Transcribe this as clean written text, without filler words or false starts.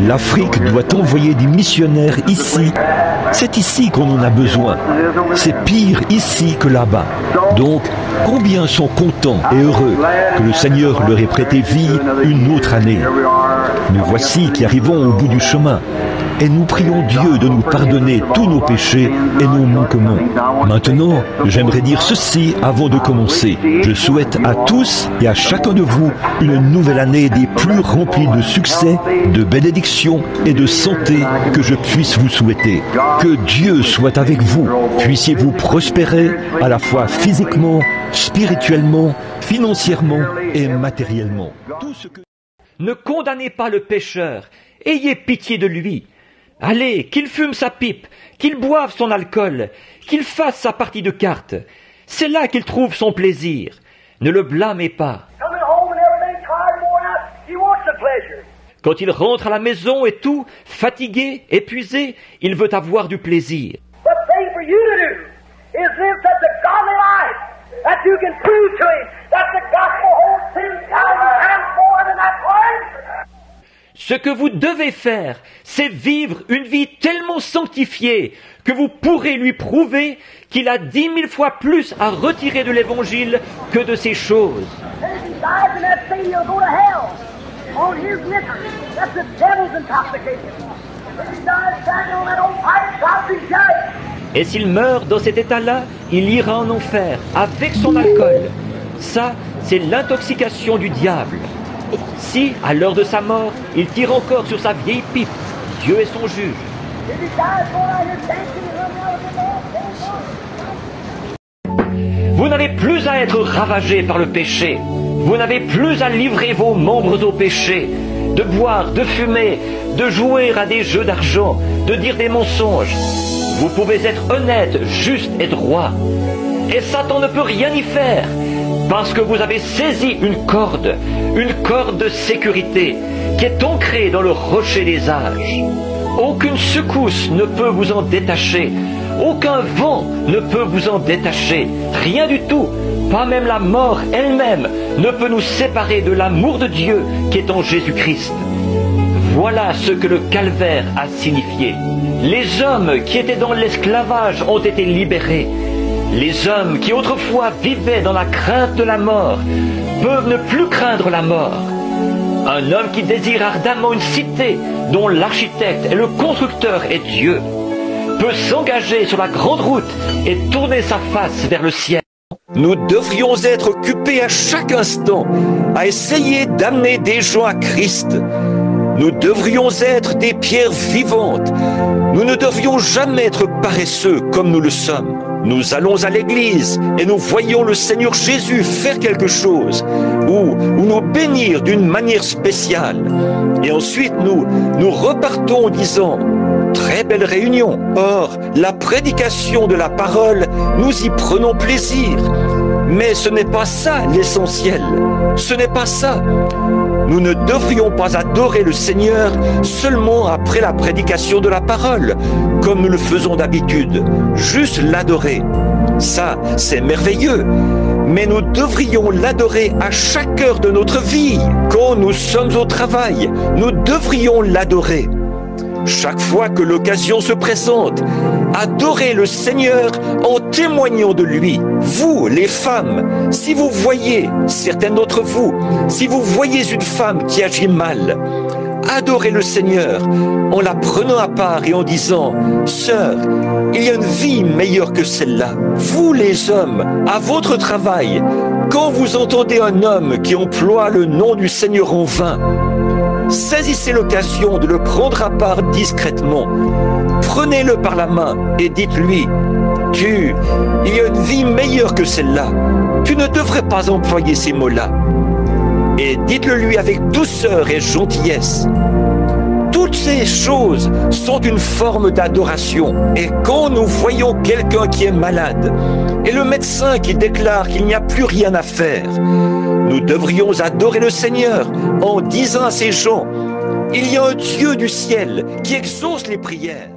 L'Afrique doit envoyer des missionnaires ici. C'est ici qu'on en a besoin. C'est pire ici que là-bas. Donc, combien sont contents et heureux que le Seigneur leur ait prêté vie une autre année. Nous voici qui arrivons au bout du chemin. Et nous prions Dieu de nous pardonner tous nos péchés et nos manquements. Maintenant, j'aimerais dire ceci avant de commencer. Je souhaite à tous et à chacun de vous une nouvelle année des plus remplies de succès, de bénédictions et de santé que je puisse vous souhaiter. Que Dieu soit avec vous. Puissiez-vous prospérer à la fois physiquement, spirituellement, financièrement et matériellement. Ne condamnez pas le pécheur. Ayez pitié de lui. Allez, qu'il fume sa pipe, qu'il boive son alcool, qu'il fasse sa partie de cartes. C'est là qu'il trouve son plaisir. Ne le blâmez pas. Quand il rentre à la maison et tout, fatigué, épuisé, il veut avoir du plaisir. Ce que vous devez faire, c'est vivre une vie tellement sanctifiée que vous pourrez lui prouver qu'il a 10 000 fois plus à retirer de l'Évangile que de ces choses. Et s'il meurt dans cet état-là, il ira en enfer avec son alcool. Ça, c'est l'intoxication du diable. Si, à l'heure de sa mort, il tire encore sur sa vieille pipe, Dieu est son juge. Vous n'avez plus à être ravagé par le péché. Vous n'avez plus à livrer vos membres au péché, de boire, de fumer, de jouer à des jeux d'argent, de dire des mensonges. Vous pouvez être honnête, juste et droit. Et Satan ne peut rien y faire. Parce que vous avez saisi une corde de sécurité qui est ancrée dans le rocher des âges. Aucune secousse ne peut vous en détacher, aucun vent ne peut vous en détacher, rien du tout, pas même la mort elle-même ne peut nous séparer de l'amour de Dieu qui est en Jésus-Christ. Voilà ce que le calvaire a signifié. Les hommes qui étaient dans l'esclavage ont été libérés. Les hommes qui autrefois vivaient dans la crainte de la mort peuvent ne plus craindre la mort. Un homme qui désire ardemment une cité dont l'architecte et le constructeur est Dieu peut s'engager sur la grande route et tourner sa face vers le ciel. Nous devrions être occupés à chaque instant à essayer d'amener des gens à Christ. Nous devrions être des pierres vivantes. Nous ne devrions jamais être paresseux comme nous le sommes. Nous allons à l'église et nous voyons le Seigneur Jésus faire quelque chose ou nous bénir d'une manière spéciale. Et ensuite nous repartons en disant « Très belle réunion ». Or, la prédication de la parole, nous y prenons plaisir. Mais ce n'est pas ça l'essentiel. Ce n'est pas ça. Nous ne devrions pas adorer le Seigneur seulement après la prédication de la parole, comme nous le faisons d'habitude, juste l'adorer. Ça, c'est merveilleux, mais nous devrions l'adorer à chaque heure de notre vie. Quand nous sommes au travail, nous devrions l'adorer. Chaque fois que l'occasion se présente, adorez le Seigneur en témoignant de lui. Vous, les femmes, si vous voyez, certaines d'entre vous, si vous voyez une femme qui agit mal, adorez le Seigneur en la prenant à part et en disant « Sœur, il y a une vie meilleure que celle-là. » Vous, les hommes, à votre travail, quand vous entendez un homme qui emploie le nom du Seigneur en vain, saisissez l'occasion de le prendre à part discrètement. Prenez-le par la main et dites-lui « il y a une vie meilleure que celle-là. Tu ne devrais pas employer ces mots-là. » Et dites-le lui avec douceur et gentillesse. Toutes ces choses sont une forme d'adoration. Et quand nous voyons quelqu'un qui est malade et le médecin qui déclare qu'il n'y a plus rien à faire, nous devrions adorer le Seigneur en disant à ces gens « Il y a un Dieu du ciel qui exauce les prières. »